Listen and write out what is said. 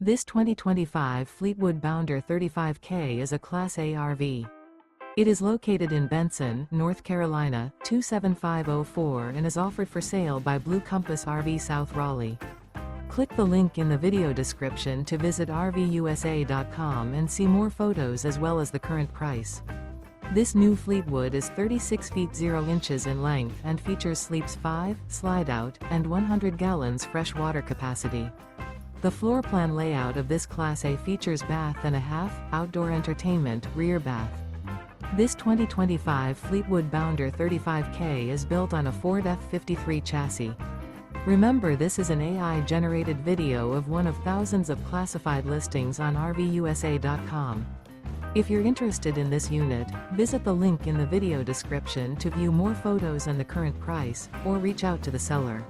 This 2025 Fleetwood Bounder 35K is a Class A RV. It is located in Benson, North Carolina, 27504 and is offered for sale by Blue Compass RV South Raleigh. Click the link in the video description to visit RVUSA.com and see more photos as well as the current price. This new Fleetwood is 36 feet 0 inches in length and features sleeps 5, Slideout, and 100 gallons fresh water capacity. The floor plan layout of this Class A features bath and a half, outdoor entertainment, rear bath. This 2025 Fleetwood Bounder 35K is built on a Ford F53 chassis. Remember, this is an AI-generated video of one of thousands of classified listings on RVUSA.com. If you're interested in this unit, visit the link in the video description to view more photos and the current price, or reach out to the seller.